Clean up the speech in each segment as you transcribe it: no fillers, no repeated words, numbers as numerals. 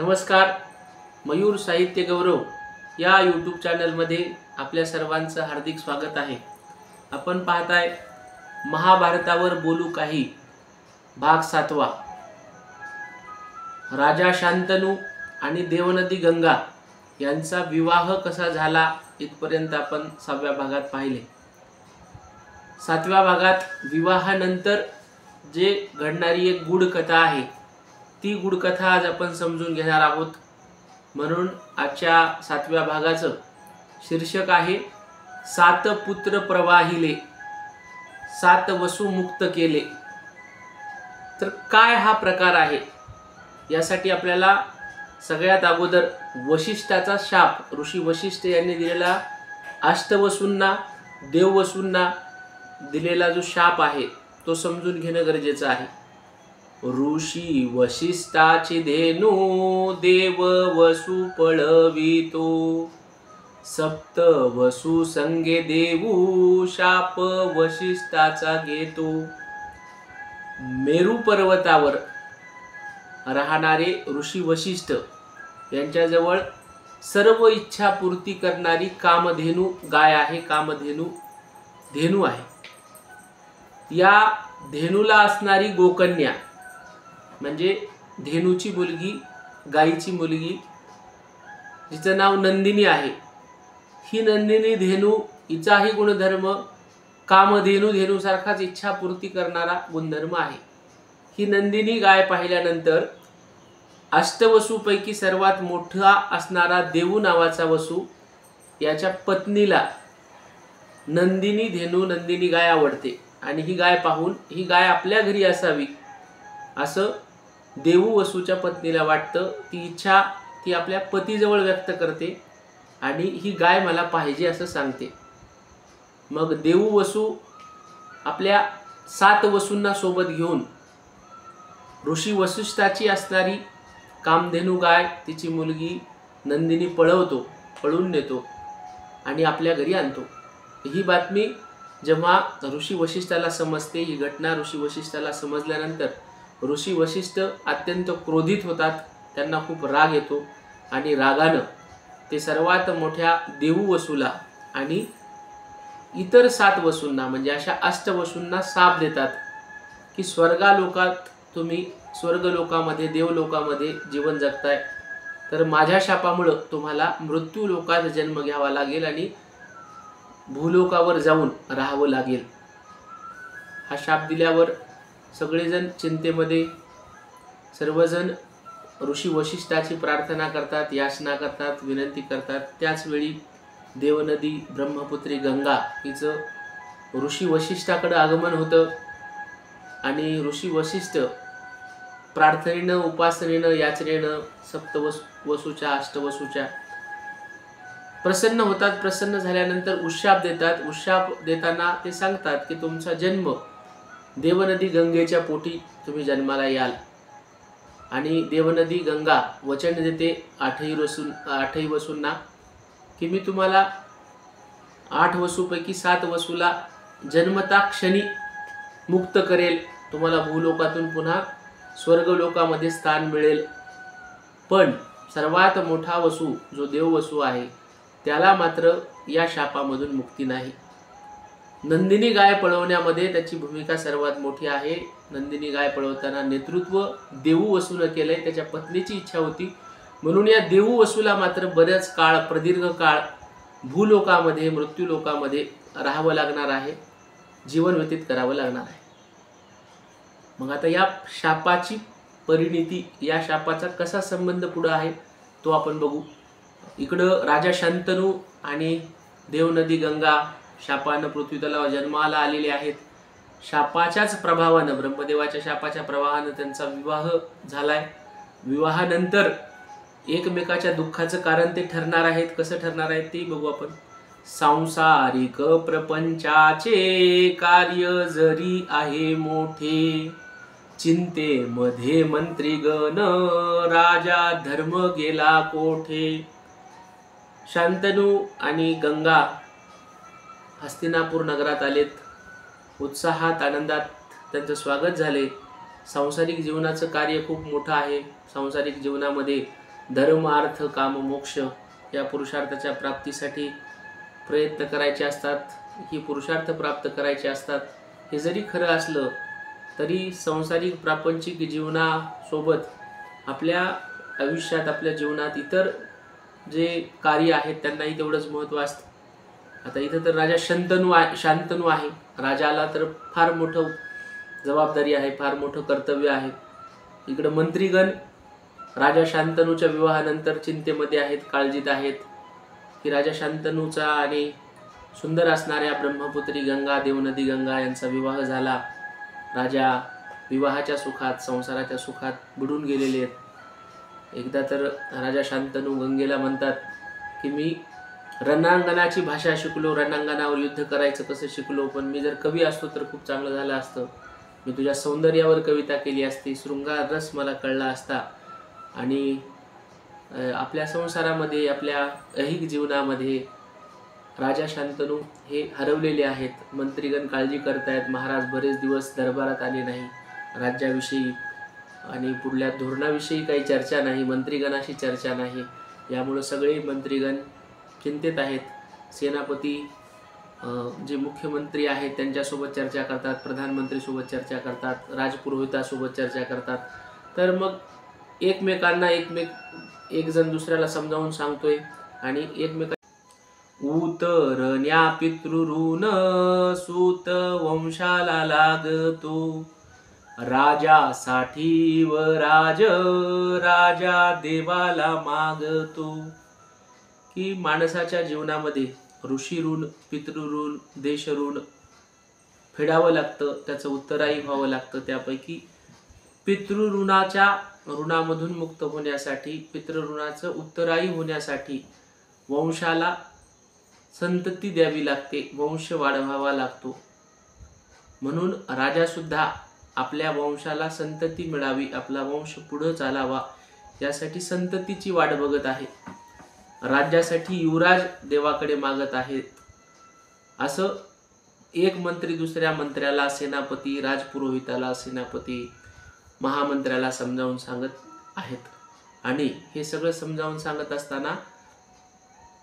नमस्कार. मयूर साहित्य गौरव या यूट्यूब चॅनलमध्ये आपल्या सर्वांचं हार्दिक स्वागत आहे. आपण पाहताय महाभारतावर बोलू काही भाग 7. राजा शांतनु आणि देवनदी गंगा यांचा विवाह कसा झाला इथपर्यंत आपण 6व्या भागात पाहिले. 7व्या भागात विवाहानंतर जे घडणारी एक गूढ कथा आहे ती गूढ कथा आज आपण समजून घेणार आहोत. म्हणून आजच्या 7व्या भागाचं शीर्षक आहे 7 पुत्र प्रवाहिले 7 वसू मुक्त केले. तर काय हा प्रकार आहे यासाठी आपल्याला सगळ्यात अगोदर वशिष्ठाचा शाप, ऋषी वशिष्ठ यांनी दिलेला अष्टवसूंना, देववसूंना दिलेला जो शाप आहे तो समजून घेणं गरजेचं आहे. ऋषी वशिष्ठाची धेनू देव वसू पळवितो, सप्त वसू संगे देऊ शाप वशिष्ठाचा घेतो. मेरू पर्वतावर राहणारे ऋषी वशिष्ठ यांच्याजवळ सर्व इच्छा पूर्ती करणारी कामधेनू गाय आहे, धेनू आहे. या धेनूला असणारी गोकन्या म्हणजे धेनूची मुलगी, गायीची मुलगी, जिचं नाव नंदिनी आहे. ही नंदिनी धेनू, हिचाही गुणधर्म कामधेनू धेनूसारखाच इच्छा पूर्ती करणारा गुणधर्म आहे. ही नंदिनी गाय पाहिल्यानंतर अष्टवसूपैकी सर्वात मोठा असणारा देऊ नावाचा वसू याच्या पत्नीला नंदिनी धेनू, नंदिनी गाय आवडते आणि ही गाय पाहून ही गाय आपल्या घरी असावी असं देऊ वसूच्या पत्नीला वाटतं. ती इच्छा ती आपल्या पतीजवळ व्यक्त करते आणि ही गाय मला पाहिजे असं सांगते. मग देऊ वसू आपल्या 7 वसूंना सोबत घेऊन ऋषी वसिष्ठाची असणारी कामधेनू गाय, तिची मुलगी नंदिनी पळून नेतो आणि आपल्या घरी आणतो. ही बातमी जेव्हा ऋषी वशिष्ठाला समजते, ही घटना ऋषी वशिष्ठाला समजल्यानंतर ऋषी वशिष्ठ अत्यंत क्रोधित होतात. त्यांना खूप राग येतो आणि रागानं ते सर्वात मोठ्या देऊ वसूला आणि इतर 7 वसूंना म्हणजे अशा अष्टवसूंना शाप देतात की तुम्ही स्वर्गलोकामध्ये, देवलोकामध्ये जीवन जगताय, तर माझ्या शापामुळं तुम्हाला मृत्यू लोकात जन्म घ्यावा लागेल आणि भूलोकावर जाऊन राहावं लागेल. हा शाप दिल्यावर सगळेजण चिंतेमध्ये, सर्वजण ऋषी वशिष्ठाची प्रार्थना करतात, याचना करतात, विनंती करतात. त्याच वेळी देवनदी ब्रह्मपुत्री गंगा हिचं ऋषी वशिष्ठाकडे आगमन होतं आणि ऋषी वशिष्ठ प्रार्थनेनं, उपासनेनं, याचनेनं सप्तवसूच्या, अष्टवसूच्या प्रसन्न होतात. प्रसन्न झाल्यानंतर उशाप देतात. उशाप देताना ते सांगतात की तुमचा जन्म देवनदी गंगेच्या पोटी तुम्ही जन्माला याल. आणि देवनदी गंगा वचन देते 8 वसूंना की मी तुम्हाला 8 वसूपैकी 7 वसूला जन्मता क्षणी मुक्त करेल. तुम्हाला भूलोकातून पुन्हा स्वर्गलोकामध्ये स्थान मिळेल. पण सर्वात मोठा वसू जो देववसू आहे त्याला मात्र या शापामधून मुक्ती नाही. नंदिनी गाय पळवण्यामध्ये त्याची भूमिका सर्वात मोठी आहे. नंदिनी गाय पळवताना नेतृत्व देऊ वसूने केलंय. त्याच्या पत्नीची इच्छा होती म्हणून या देऊ वसूला मात्र बरेच काळ, प्रदीर्घ काळ भूलोकामध्ये, मृत्यूलोकामध्ये राहावं लागणार आहे, जीवन व्यतीत करावं लागणार आहे. मग आता या शापाची परिणिती, या शापाचा कसा संबंध पुढे आहे तो आपण बघू. इकडं राजा शांतनु आणि देवनदी गंगा शापानं पृथ्वीतलावर जन्माला आलेले आहेत. शापाच्याच प्रभावानं, ब्रह्मदेवाच्या शापाच्या प्रभावानं त्यांचा विवाह झालाय. विवाहानंतर एकमेकाच्या दुःखाचं कारण ते ठरणार आहेत. कसं ठरणार आहेत ते बघू आपण. सांसारिक प्रपंचाचे कार्य जरी आहे मोठे, चिंतेमध्ये मंत्रीगण राजा धर्म गेला कोठे. शांतनु आणि गंगा हस्तिनापूर नगरात आलेत. उत्साहात, आनंदात त्यांचं स्वागत झाले. सांसारिक जीवनाचं कार्य खूप मोठं आहे. सांसारिक जीवनामध्ये धर्म अर्थ काम मोक्ष या पुरुषार्थाच्या प्राप्तीसाठी प्रयत्न करायचे असतात, ही पुरुषार्थ प्राप्त करायचे असतात. हे जरी खरं असलं तरी सांसारिक प्रापंचिक जीवनासोबत आपल्या आयुष्यात आपल्या जीवनात इतर जे कार्य आहेत त्यांनाही तेवढंच महत्त्व असतं. आता इथं तर राजा शांतनू आहे. राजाला तर फार मोठं जबाबदारी आहे, फार मोठं कर्तव्य आहे. इकडं मंत्रीगण राजा शांतनूच्या विवाहानंतर चिंतेमध्ये आहेत, काळजीत आहेत की राजा शांतनूचा आणि सुंदर असणाऱ्या ब्रह्मपुत्री गंगा देवनदी गंगा यांचा विवाह झाला. राजा विवाहाच्या सुखात संसाराच्या सुखात बुडून गेलेले आहेत. एकदा तर राजा शांतनू गंगेला म्हणतात की मी रणांगणाची भाषा शिकलो, रणांगणावर युद्ध करायचं कसं शिकलो, पण मी जर कवी असतो तर खूप चांगलं झालं असतं. मी तुझ्या सौंदर्यावर कविता केली असती, शृंगार रस मला कळला असता. आणि आपल्या संसारामध्ये आपल्या ऐहिक जीवनामध्ये राजा शांतनू हे हरवलेले आहेत. मंत्रीगण काळजी करतायत. महाराज बरेच दिवस दरबारात आले नाही, राज्याविषयी आणि पुढल्या धोरणाविषयी काही चर्चा नाही, मंत्रीगणाशी चर्चा नाही. यामुळे सगळे मंत्रीगण चिंतेत आहेत. सेनापती जे मुख्यमंत्री आहेत त्यांच्यासोबत चर्चा करतात, प्रधानमंत्रीसोबत चर्चा करतात, राजपुरोहितासोबत चर्चा करतात. तर मग एकमेकांना एक जण दुसऱ्याला समजावून सांगतोय आणि एकमेकांना उतरण्या पितृऋण सूत वंशाला लागतो, राजासाठी व राजा देवाला मागतो. की माणसाच्या जीवनामध्ये ऋषी ऋण, पितृऋण, देशऋण फेडावं लागतं, त्याचं उत्तराई व्हावं लागतं. त्यापैकी पितृऋणाच्या ऋणामधून मुक्त होण्यासाठी, पितृऋणाचं उत्तराई होण्यासाठी वंशाला संतती द्यावी लागते, वंश वाढवावा लागतो. म्हणून राजासुद्धा आपल्या वंशाला संतती मिळावी, आपला वंश पुढं चालावा यासाठी संततीची वाट बघत आहे. राज्यासाठी युवराज देवाकडे मागत आहेत. असं एक मंत्री दुसऱ्या मंत्र्याला, सेनापती राजपुरोहिताला, सेनापती महामंत्र्याला समजावून सांगत आहेत. आणि हे सगळं समजावून सांगत असताना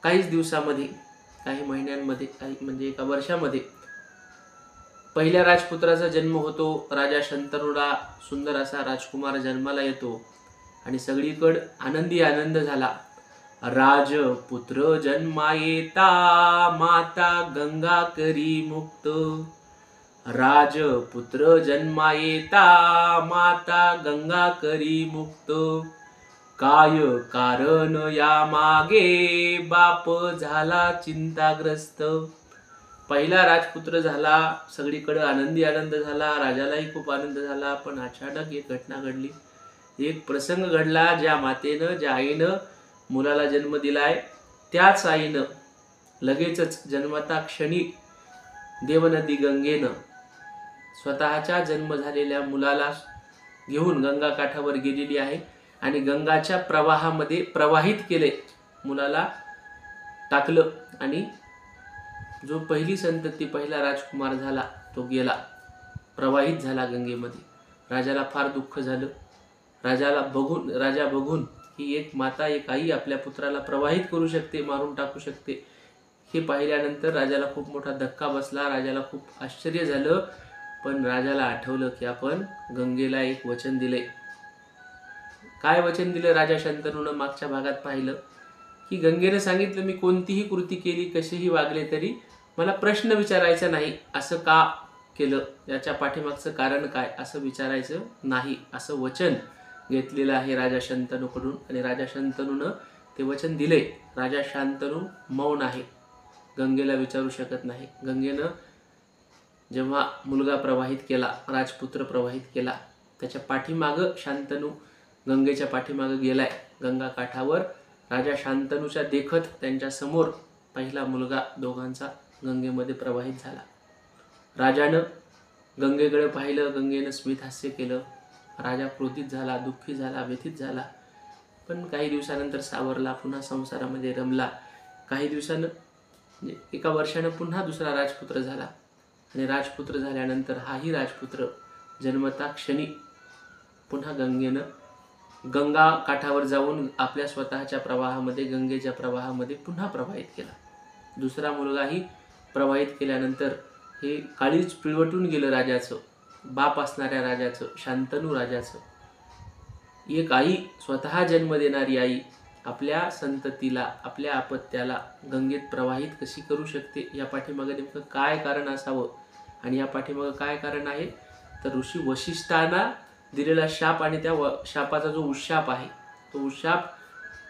काहीच दिवसामध्ये, काही महिन्यांमध्ये, म्हणजे एका वर्षामध्ये पहिल्या राजपुत्राचा जन्म होतो. राजा शंतनूला सुंदर असा राजकुमार जन्माला येतो आणि सगळीकडे आनंदी आनंद झाला. राजपुत्र जन्मा येता माता गंगा करी मुक्त, राजपुत्र जन्मा येता माता गंगा करी मुक्त, काय कारण या मागे बाप झाला चिंताग्रस्त. पहिला राजपुत्र झाला, सगळीकडे आनंदी आनंद झाला, राजालाही खूप आनंद झाला. पण अचानक एक घटना घडली, एक प्रसंग घडला. ज्या मातेनं, ज्या आईनं मुलाला जन्म दिलाय त्याच आईनं लगेचच जन्मता क्षणी देवनदी गंगेनं स्वतःच्या जन्म झालेल्या मुलाला घेऊन गंगा काठावर गेलेली आहे आणि गंगाच्या प्रवाहामध्ये प्रवाहित केले, मुलाला टाकलं आणि जो पहिली संतती, पहिला राजकुमार झाला तो गेला, प्रवाहित झाला गंगेमध्ये. राजाला फार दुःख झालं. राजा बघून ही एक माता, एक आई आपल्या पुत्राला प्रवाहित करू शकते, मारून टाकू शकते, हे पाहिल्यानंतर राजाला खूप मोठा धक्का बसला. राजाला खूप आश्चर्य झालं. पण राजाला आठवलं की आपण गंगेला एक वचन दिले. काय वचन दिलं राजा शंतनूनं? मागच्या भागात पाहिलं की गंगेनं सांगितलं, मी कोणतीही कृती केली, कशीही वागले तरी मला प्रश्न विचारायचा नाही. असं का केलं, याच्या पाठीमागचं कारण काय, असं विचारायचं नाही, असं वचन घेतलेलं आहे राजा शंतनूकडून. आणि राजा शंतनूनं ते वचन दिले. राजा शंतनू मौन आहे, गंगेला विचारू शकत नाही. गंगेनं जेव्हा मुलगा प्रवाहित केला, राजपुत्र प्रवाहित केला, त्याच्या पाठीमागं शंतनू गंगेच्या पाठीमागं गेलाय. गंगा काठावर राजा शंतनूच्या देखत त्यांच्या समोर पहिला मुलगा दोघांचा गंगेमध्ये प्रवाहित झाला. राजानं गंगेकडे पाहिलं, गंगेनं स्मित हास्य केलं. राजा क्रोधित झाला, दुःखी झाला, व्यथित झाला. पण काही दिवसानंतर सावरला, पुन्हा संसारामध्ये रमला. काही दिवसानं, एका वर्षानं पुन्हा दुसरा राजपुत्र झाला. आणि राजपुत्र झाल्यानंतर हाही राजपुत्र जन्मता क्षणी पुन्हा गंगेनं गंगा काठावर जाऊन आपल्या स्वतःच्या प्रवाहामध्ये, गंगेच्या प्रवाहामध्ये पुन्हा प्रवाहित केला. दुसरा मुलगाही प्रवाहित केल्यानंतर हे काळीज पिळवटून गेलं राजाचं, बाप असणाऱ्या राजाचं, शांतनू राजाचं. एक आई, स्वतः जन्म देणारी आई आपल्या संततीला, आपल्या अपत्याला गंगेत प्रवाहित कशी करू शकते? या पाठीमागे नेमकं काय कारण असावं? आणि या पाठीमागे काय कारण आहे? तर ऋषी वशिष्ठांना दिलेला शाप आणि त्या शापाचा जो उशाप आहे, तो उशाप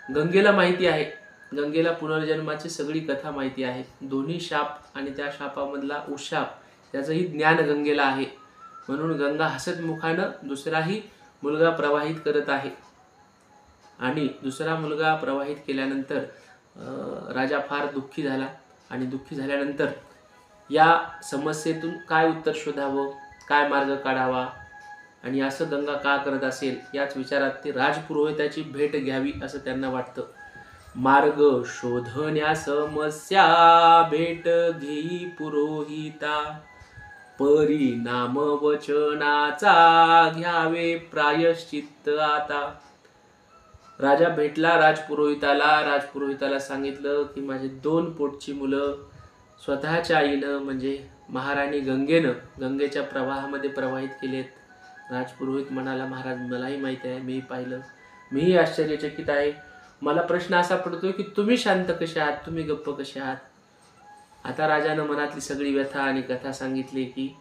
गंगेला माहिती आहे. गंगेला पुनर्जन्माची सगळी कथा माहिती आहे. दोन्ही शाप आणि त्या शापामधला उशाप याचंही ज्ञान गंगेला आहे. म्हणून गंगा हसतमुखानं दुसराही मुलगा प्रवाहित करत आहे. आणि दुसरा मुलगा प्रवाहित केल्यानंतर राजा फार दुःखी झाला. आणि दुःखी झाल्यानंतर या समस्येतून काय उत्तर शोधावं, काय मार्ग काढावा आणि असं गंगा का करत असेल, याच विचारात ते राजपुरोहिताची भेट घ्यावी असं त्यांना वाटतं. मार्ग शोधण्या समस्या भेट घेई पुरोहिता, परिणाम वचनाचा घ्यावे प्रायश्चित्त आता. राजा भेटला राजपुरोहिताला. राजपुरोहिताला सांगितलं की माझे 2 पोटची मुलं स्वतःच्या आईनं म्हणजे महाराणी गंगेनं गंगेच्या प्रवाहामध्ये प्रवाहित केलेत. राजपुरोहित म्हणाला, महाराज मलाही माहिती आहे, मीही पाहिलं, मीही आश्चर्यचकित आहे. मला प्रश्न असा पडतोय की तुम्ही शांत कसे आहात, तुम्ही गप्प कसे आहात? आता राजानं मनातली सगळी व्यथा आणि कथा सांगितली की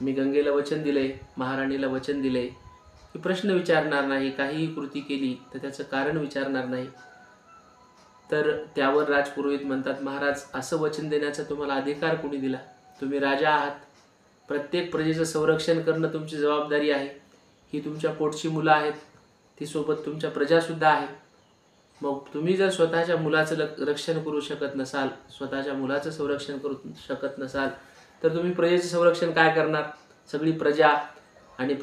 मी गंगेला वचन दिलंय, महाराणीला वचन दिलंय की प्रश्न विचारणार नाही, काहीही कृती केली तर त्याचं कारण विचारणार नाही. तर त्यावर राजपुरोहित म्हणतात, महाराज असं वचन देण्याचा तुम्हाला अधिकार कोणी दिला? तुम्ही राजा आहात. प्रत्येक प्रजेचं संरक्षण करणं तुमची जबाबदारी आहे. ही तुमच्या पोटची मुलं आहेत, ती सोबत तुमच्या प्रजासुद्धा आहे. मग तुम्ही जर स्वतःच्या मुलाचं रक्षण करू शकत नसाल, स्वतःच्या मुलाचं संरक्षण करू शकत नसाल, तर तुम्ही प्रजेचं संरक्षण काय करणार? सगळी प्रजा आणि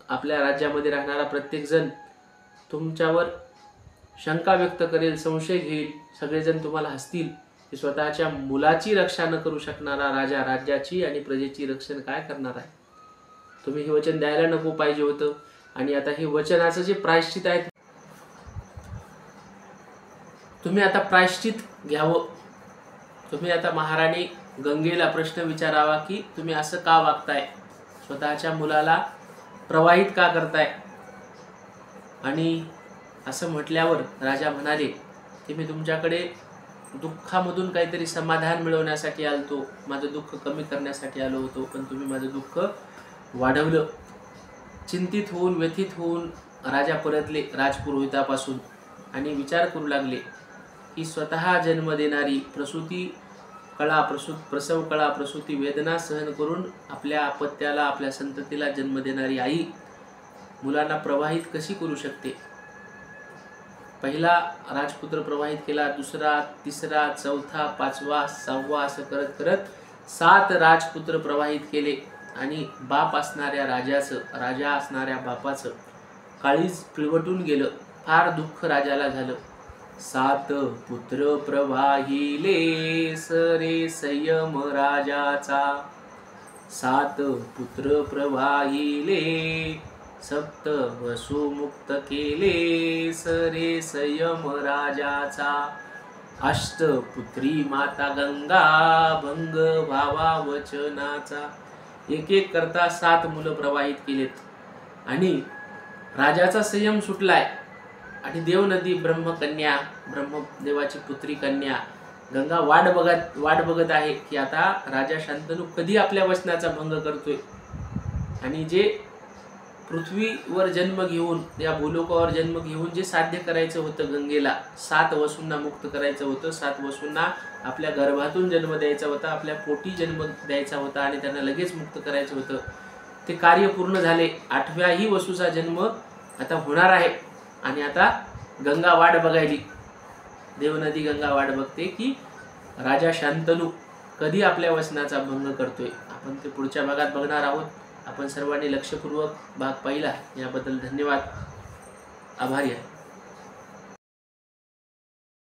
आपल्या राज्यामध्ये राहणारा प्रत्येकजण तुमच्यावर शंका व्यक्त करेल, संशय घेईल. सगळेजण तुम्हाला हसतील की स्वतःच्या मुलाची रक्षा न करू शकणारा राजा राज्याची आणि प्रजेची रक्षण काय करणार आहे? तुम्ही हे वचन द्यायला नको पाहिजे होतं. आणि आता हे वचनाचं जे प्रायश्चित आहे, तुम्ही आता प्रायश्चित घ्यावं. तुम्ही आता महाराणी गंगेला प्रश्न विचारावा की तुम्ही असं का वागताय, स्वतःच्या मुलाला प्रवाहित का करताय? आणि असं म्हटल्यावर राजा म्हणाले की मी तुमच्याकडे दुःखामधून काहीतरी समाधान मिळवण्यासाठी आलतो, माझं दुःख कमी करण्यासाठी आलो होतो, पण तुम्ही माझं दुःख वाढवलं. चिंतित होऊन, व्यथित होऊन राजा परतले राजपुरोहितापासून आणि विचार करू लागले की स्वतः जन्म देणारी प्रसव कळा, प्रसूती वेदना सहन करून आपल्या अपत्याला, आपल्या संततीला जन्म देणारी आई मुलांना प्रवाहित कशी करू शकते? पहिला राजपुत्र प्रवाहित केला, दुसरा, तिसरा, चौथा, 5वा, 6वा असं करत करत 7 राजपुत्र प्रवाहित केले. आणि बाप असणाऱ्या राजाचं, राजा असणाऱ्या बापाचं काळीज पिळवटून गेलं. फार दुःख राजाला झालं. 7 पुत्र प्रवाहिले सरे संयम राजाचा, 7 पुत्र प्रवाहिले सप्त वसु मुक्त केले सरे संयम राजाचा, 8 पुत्री माता गंगा भंग व्हावा वचनाचा. एक एक करता 7 मुलं प्रवाहित केलेत. आणि राजाचा संयम सुटलाय. आणि देवनदी ब्रह्मकन्या, ब्रह्मदेवाची पुत्री कन्या गंगा वाट बघत आहे की आता राजा शांतनू कधी आपल्या वचनाचा भंग करतोय. आणि जे पृथ्वीवर जन्म घेऊन, या भूलोकावर जन्म घेऊन जे साध्य करायचं होतं गंगेला, 7 वसूंना मुक्त करायचं होतं, 7 वसूंना आपल्या गर्भातून जन्म द्यायचा होता, आपल्या पोटी जन्म द्यायचा होता आणि त्यांना लगेच मुक्त करायचं होतं. ते कार्य पूर्ण झाले. 8व्याही वसूचा जन्म आता होणार आहे. आणि आता गंगा वाट बघायली, देवनदी गंगा वाट बघते की राजा शांतनू कधी आपल्या वचनाचा भंग करतोय. आपण ते पुढच्या भागात बघणार आहोत. आपण सर्वांनी लक्षपूर्वक भाग पाहिला याबद्दल धन्यवाद. आभारी आहे.